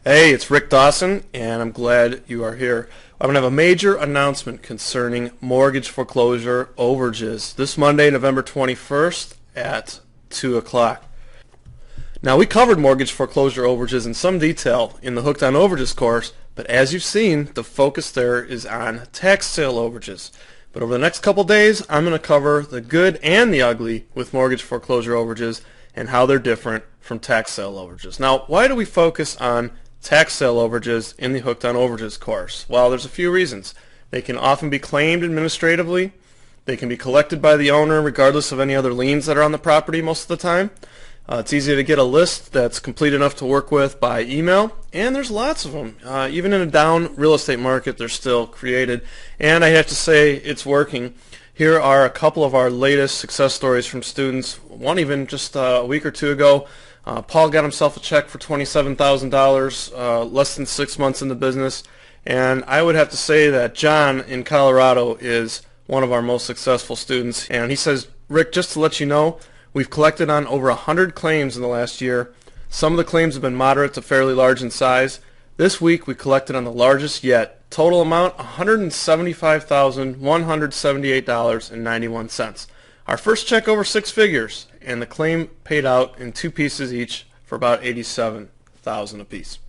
Hey, it's Rick Dawson, and I'm glad you are here. I'm going to have a major announcement concerning mortgage foreclosure overages this Monday, November 21st at 2 o'clock. Now, we covered mortgage foreclosure overages in some detail in the Hooked on Overages course, but as you've seen, the focus there is on tax sale overages. But over the next couple days, I'm going to cover the good and the ugly with mortgage foreclosure overages and how they're different from tax sale overages. Now, why do we focus on tax sale overages in the Hooked on Overages course? Well, there's a few reasons. They can often be claimed administratively. They can be collected by the owner regardless of any other liens that are on the property most of the time. It's easy to get a list that's complete enough to work with by email, and there's lots of them. Even in a down real estate market, they're still created, and I have to say it's working. Here are a couple of our latest success stories from students. One even just a week or two ago. Paul got himself a check for $27,000 less than 6 months in the business, and I would have to say that John in Colorado is one of our most successful students. And he says, Rick, just to let you know, we've collected on over 100 claims in the last year. Some of the claims have been moderate to fairly large in size. This week we collected on the largest yet. Total amount $175,178.91. Our first check over 6 figures, and the claim paid out in 2 pieces each for about $87,000 apiece.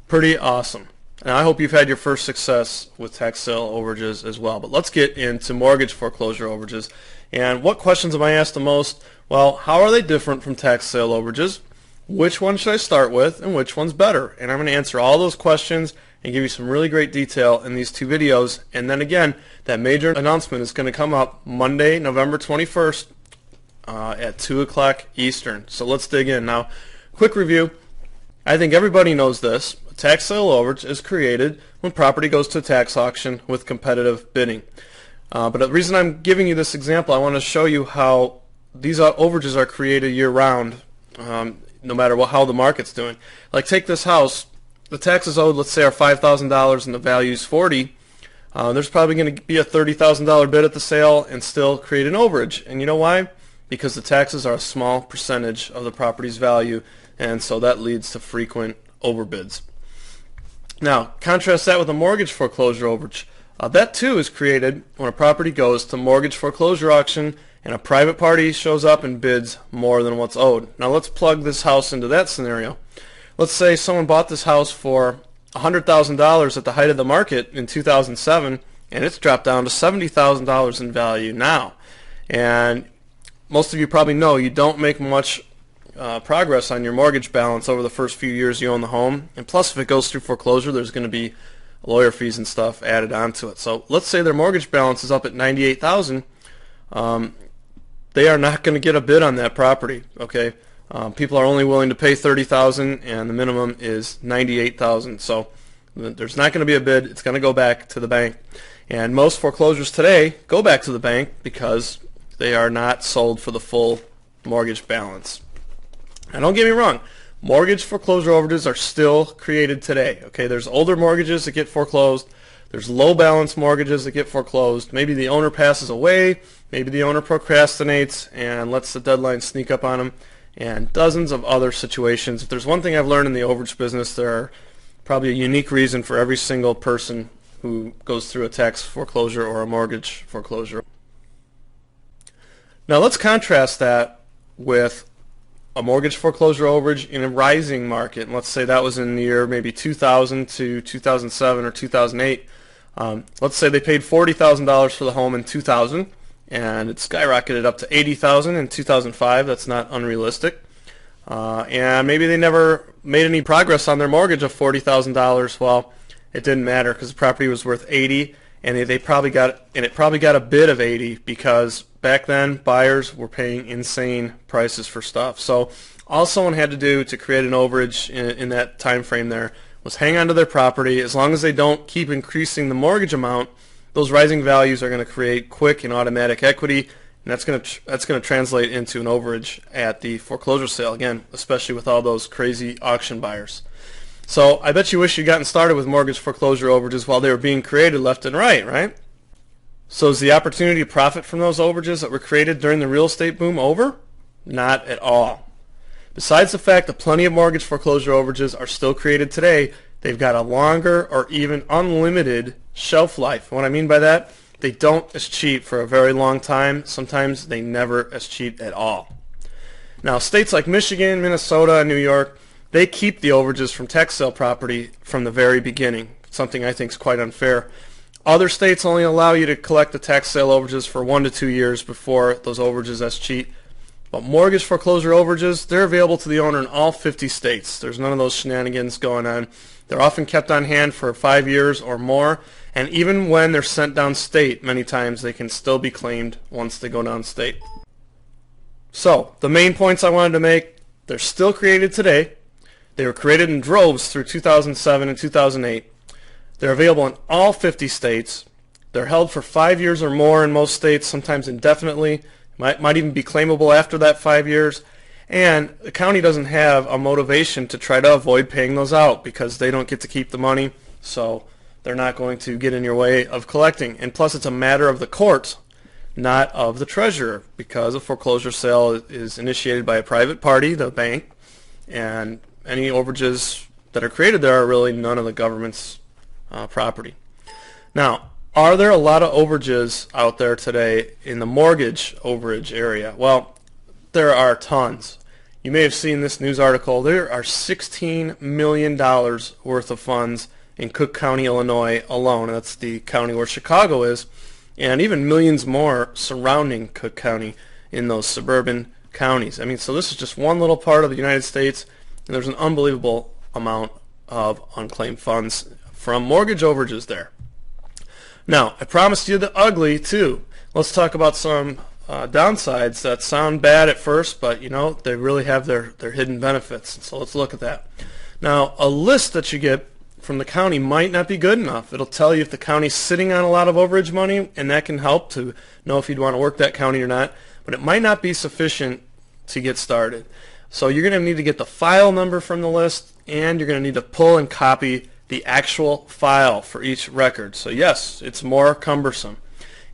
Pretty awesome. And I hope you've had your first success with tax sale overages as well. But let's get into mortgage foreclosure overages. And what questions am I asked the most? Well, how are they different from tax sale overages? Which one should I start with, and which one's better? And I'm going to answer all those questions and give you some really great detail in these 2 videos. And then again, that major announcement is going to come up Monday, November 21st at 2 o'clock Eastern. So let's dig in. Now, quick review. I think everybody knows this. A tax sale overage is created when property goes to a tax auction with competitive bidding. But the reason I'm giving you this example, I want to show you how these overages are created year-round, no matter how the market's doing. Like, take this house. The taxes owed, let's say, are $5,000 and the value is $40,000. There's probably going to be a $30,000 bid at the sale and still create an overage. And you know why? Because the taxes are a small percentage of the property's value, and so that leads to frequent overbids. Now, contrast that with a mortgage foreclosure overage. That too is created when a property goes to mortgage foreclosure auction and a private party shows up and bids more than what's owed. Now let's plug this house into that scenario. Let's say someone bought this house for $100,000 at the height of the market in 2007, and it's dropped down to $70,000 in value now. And most of you probably know you don't make much progress on your mortgage balance over the first few years you own the home. And plus, if it goes through foreclosure, there's going to be lawyer fees and stuff added onto it. So let's say their mortgage balance is up at $98,000. They are not going to get a bid on that property. Okay. People are only willing to pay $30,000, and the minimum is $98,000. So there's not going to be a bid. It's going to go back to the bank. And most foreclosures today go back to the bank because they are not sold for the full mortgage balance. Now, don't get me wrong. Mortgage foreclosure overages are still created today. Okay, there's older mortgages that get foreclosed. There's low balance mortgages that get foreclosed. Maybe the owner passes away. Maybe the owner procrastinates and lets the deadline sneak up on them. And dozens of other situations. If there's one thing I've learned in the overage business, there are probably a unique reason for every single person who goes through a tax foreclosure or a mortgage foreclosure. Now let's contrast that with a mortgage foreclosure overage in a rising market. And let's say that was in the year maybe 2000 to 2007 or 2008. Let's say they paid $40,000 for the home in 2000. And it skyrocketed up to $80,000 in 2005. That's not unrealistic. And maybe they never made any progress on their mortgage of $40,000. Well, it didn't matter because the property was worth $80,000, and it probably got a bid of $80,000 because back then buyers were paying insane prices for stuff. So all someone had to do to create an overage in that time frame there was hang on to their property. As long as they don't keep increasing the mortgage amount, those rising values are going to create quick and automatic equity, and that's going to translate into an overage at the foreclosure sale, again, especially with all those crazy auction buyers. So I bet you wish you'd gotten started with mortgage foreclosure overages while they were being created left and right, right? So is the opportunity to profit from those overages that were created during the real estate boom over? Not at all. Besides the fact that plenty of mortgage foreclosure overages are still created today, they've got a longer or even unlimited shelf life. What I mean by that, they don't escheat for a very long time. Sometimes they never escheat at all. Now, states like Michigan, Minnesota, and New York, they keep the overages from tax sale property from the very beginning, something I think is quite unfair. Other states only allow you to collect the tax sale overages for 1 to 2 years before those overages escheat. But mortgage foreclosure overages, they're available to the owner in all 50 states. There's none of those shenanigans going on. They're often kept on hand for 5 years or more, and even when they're sent downstate, many times they can still be claimed once they go downstate. So, the main points I wanted to make, they're still created today. They were created in droves through 2007 and 2008. They're available in all 50 states. They're held for 5 years or more in most states, sometimes indefinitely. Might even be claimable after that 5 years. And the county doesn't have a motivation to try to avoid paying those out because they don't get to keep the money, so they're not going to get in your way of collecting. And plus, it's a matter of the courts, not of the treasurer, because a foreclosure sale is initiated by a private party, the bank, and any overages that are created there are really none of the government's property. Now, are there a lot of overages out there today in the mortgage overage area? Well, there are tons. You may have seen this news article. There are $16 million worth of funds in Cook County, Illinois alone. That's the county where Chicago is, and even millions more surrounding Cook County in those suburban counties. I mean, so this is just one little part of the United States, and there's an unbelievable amount of unclaimed funds from mortgage overages there. Now, I promised you the ugly too. Let's talk about some downsides that sound bad at first, but you know, they really have their hidden benefits. So let's look at that. Now, a list that you get from the county might not be good enough. It'll tell you if the county's sitting on a lot of overage money, and that can help to know if you'd want to work that county or not, but it might not be sufficient to get started. So you're going to need to get the file number from the list, and you're going to need to pull and copy the actual file for each record. So yes, it's more cumbersome,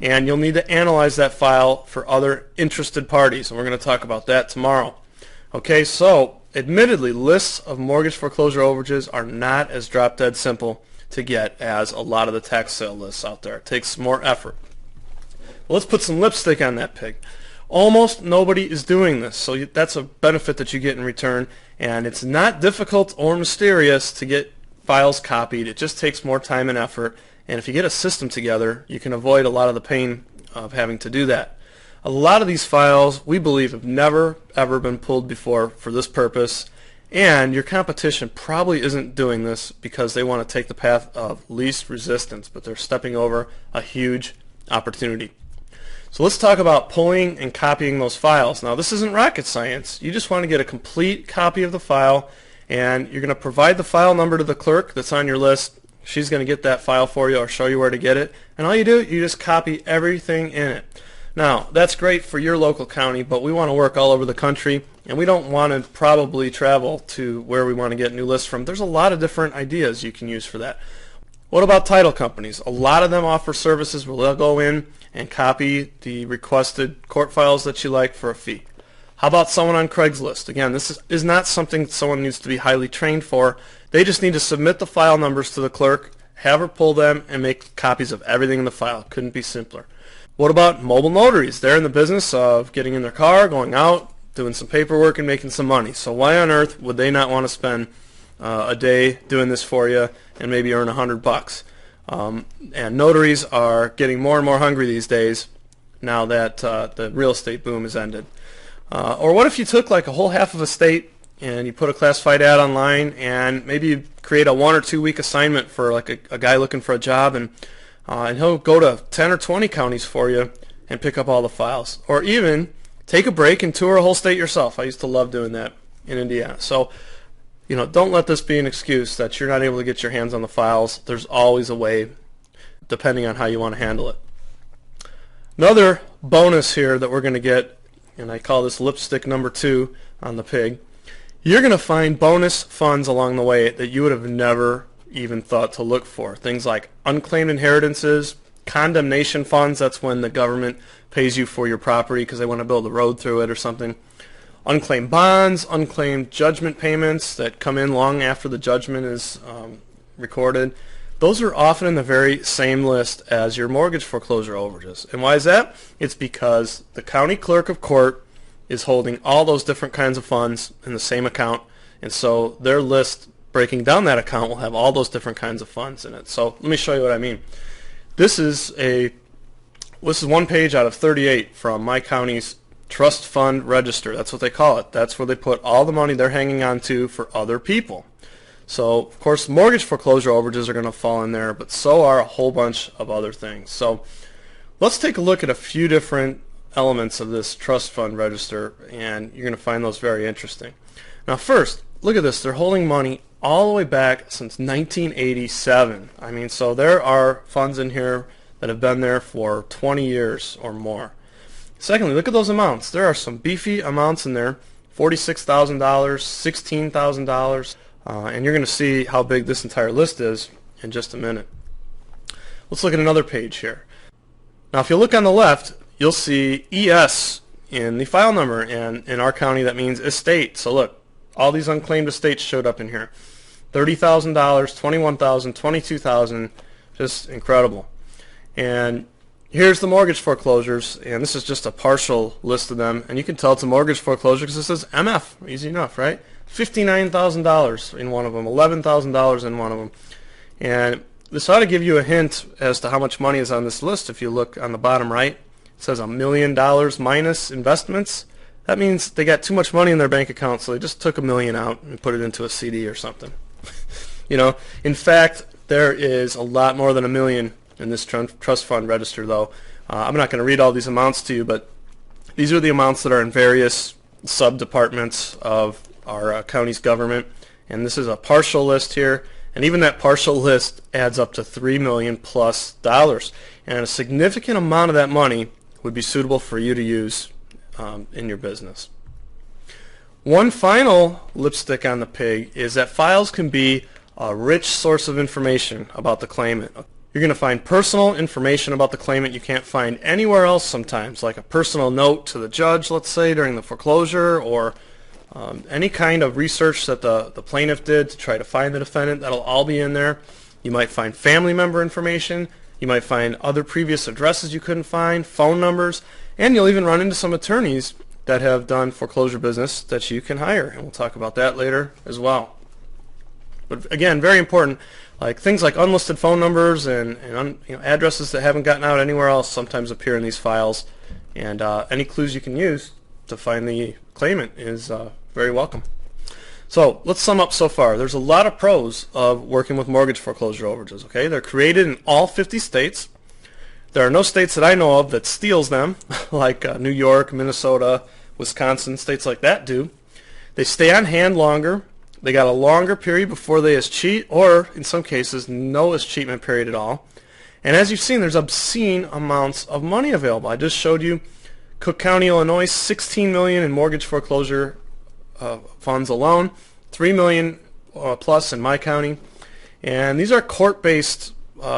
and you'll need to analyze that file for other interested parties, and we're going to talk about that tomorrow. Okay, so admittedly, lists of mortgage foreclosure overages are not as drop dead simple to get as a lot of the tax sale lists out there. It takes more effort. Well, let's put some lipstick on that pig. Almost nobody is doing this, so that's a benefit that you get in return, and it's not difficult or mysterious to get files copied. It just takes more time and effort, and if you get a system together, you can avoid a lot of the pain of having to do that. A lot of these files, we believe, have never ever been pulled before for this purpose, and your competition probably isn't doing this because they want to take the path of least resistance, but they're stepping over a huge opportunity. So let's talk about pulling and copying those files. Now, this isn't rocket science. You just want to get a complete copy of the file, and you're going to provide the file number to the clerk that's on your list. She's going to get that file for you or show you where to get it, and all you do, you just copy everything in it. Now, that's great for your local county, but we want to work all over the country, and we don't want to probably travel to where we want to get new lists from. There's a lot of different ideas you can use for that. What about title companies? A lot of them offer services where they'll go in and copy the requested court files that you like for a fee. How about someone on Craigslist? Again, this is not something someone needs to be highly trained for. They just need to submit the file numbers to the clerk, have her pull them, and make copies of everything in the file. Couldn't be simpler. What about mobile notaries? They're in the business of getting in their car, going out, doing some paperwork, and making some money. So why on earth would they not want to spend a day doing this for you and maybe earn $100? And notaries are getting more and more hungry these days now that the real estate boom has ended. Or what if you took like a whole half of a state and you put a classified ad online and maybe you create a 1 or 2 week assignment for like a guy looking for a job, and he'll go to 10 or 20 counties for you and pick up all the files. Or even take a break and tour a whole state yourself. I used to love doing that in Indiana. So, you know, don't let this be an excuse that you're not able to get your hands on the files. There's always a way, depending on how you want to handle it. Another bonus here that we're going to get, and I call this lipstick number 2 on the pig, you're going to find bonus funds along the way that you would have never even thought to look for. Things like unclaimed inheritances, condemnation funds, that's when the government pays you for your property because they want to build a road through it or something. unclaimed bonds, unclaimed judgment payments that come in long after the judgment is recorded. Those are often in the very same list as your mortgage foreclosure overages. And why is that? It's because the county clerk of court is holding all those different kinds of funds in the same account, and so their list breaking down that account will have all those different kinds of funds in it. So let me show you what I mean. This is one page out of 38 from my county's trust fund register. That's what they call it. That's where they put all the money they're hanging on to for other people. So of course mortgage foreclosure overages are going to fall in there, but so are a whole bunch of other things. So let's take a look at a few different elements of this trust fund register, and you're going to find those very interesting. Now first, look at this. They're holding money all the way back since 1987. I mean, so there are funds in here that have been there for 20 years or more. Secondly, look at those amounts. There are some beefy amounts in there. $46,000, $16,000, and you're going to see how big this entire list is in just a minute. Let's look at another page here. Now if you look on the left, you'll see ES in the file number, and in our county that means estate. So look, all these unclaimed estates showed up in here. $30,000, $21,000, $22,000, just incredible. And here's the mortgage foreclosures, and this is just a partial list of them, and you can tell it's a mortgage foreclosure because it says MF, easy enough, right? $59,000 in one of them, $11,000 in one of them. And this ought to give you a hint as to how much money is on this list. If you look on the bottom right, it says $1 million minus investments. That means they got too much money in their bank account, so they just took $1 million out and put it into a CD or something. You know, in fact, there is a lot more than $1 million in this trust fund register, though. I'm not going to read all these amounts to you, but these are the amounts that are in various sub-departments of our county's government, and this is a partial list here, and even that partial list adds up to $3 million plus, and a significant amount of that money would be suitable for you to use in your business. One final lipstick on the pig is that files can be a rich source of information about the claimant. You're going to find personal information about the claimant you can't find anywhere else sometimes, like a personal note to the judge, let's say, during the foreclosure, or any kind of research that the plaintiff did to try to find the defendant. That'll all be in there. You might find family member information. You might find other previous addresses you couldn't find, phone numbers, and you'll even run into some attorneys that have done foreclosure business that you can hire, and we'll talk about that later as well. But again, very important, like things like unlisted phone numbers and addresses that haven't gotten out anywhere else sometimes appear in these files, and any clues you can use to find the claimant is very welcome. So let's sum up so far. There's a lot of pros of working with mortgage foreclosure overages. Okay, they're created in all 50 states. There are no states that I know of that steals them, like New York, Minnesota, Wisconsin, states like that do. They stay on hand longer. They got a longer period before they escheat, or in some cases, no escheatment period at all. And as you've seen, there's obscene amounts of money available. I just showed you Cook County, Illinois, $16 million in mortgage foreclosure funds alone, $3 million plus in my county. And these are court-based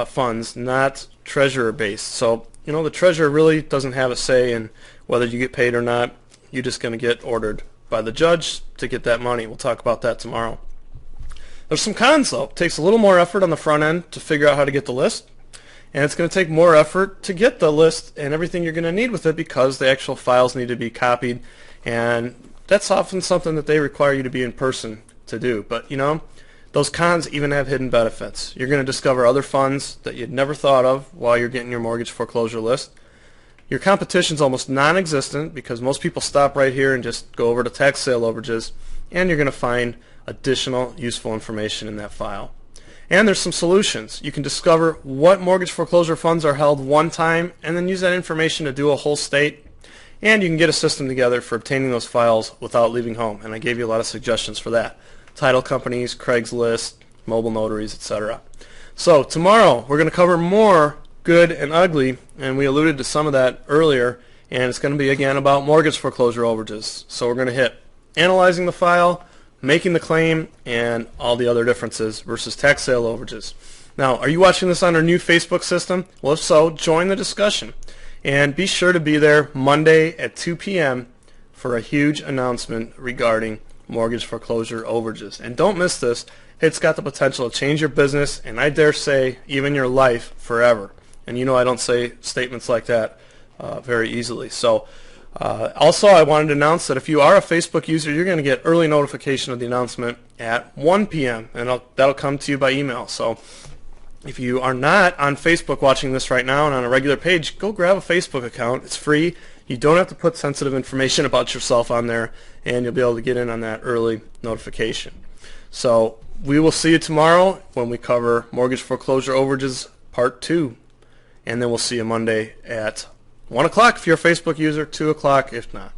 funds, not treasurer-based. So, the treasurer really doesn't have a say in whether you get paid or not. You're just going to get ordered by the judge to get that money. We'll talk about that tomorrow. There's some cons, though. It takes a little more effort on the front end to figure out how to get the list, and it's going to take more effort to get the list and everything you're going to need with it, because the actual files need to be copied, and that's often something that they require you to be in person to do. But those cons even have hidden benefits. You're going to discover other funds that you'd never thought of while you're getting your mortgage foreclosure list. Your competition's almost non-existent because most people stop right here and just go over to tax sale overages, and you're going to find additional useful information in that file. And there's some solutions. You can discover what mortgage foreclosure funds are held one time and then use that information to do a whole state. And you can get a system together for obtaining those files without leaving home. And I gave you a lot of suggestions for that. Title companies, Craigslist, mobile notaries, etc. So tomorrow we're going to cover more good and ugly, and we alluded to some of that earlier, and it's going to be again about mortgage foreclosure overages. So we're going to hit analyzing the file, making the claim, and all the other differences versus tax sale overages. Now, are you watching this on our new Facebook system? Well, if so, join the discussion. And be sure to be there Monday at 2 p.m. for a huge announcement regarding mortgage foreclosure overages. And don't miss this. It's got the potential to change your business, and I dare say even your life forever. And you know I don't say statements like that very easily. So also I wanted to announce that if you are a Facebook user, you're going to get early notification of the announcement at 1 p.m. and that'll come to you by email. So if you are not on Facebook watching this right now and on a regular page, go grab a Facebook account. It's free. You don't have to put sensitive information about yourself on there, and you'll be able to get in on that early notification. So we will see you tomorrow when we cover Mortgage Foreclosure Overages Part 2. And then we'll see you Monday at 1 o'clock if you're a Facebook user, 2 o'clock if not.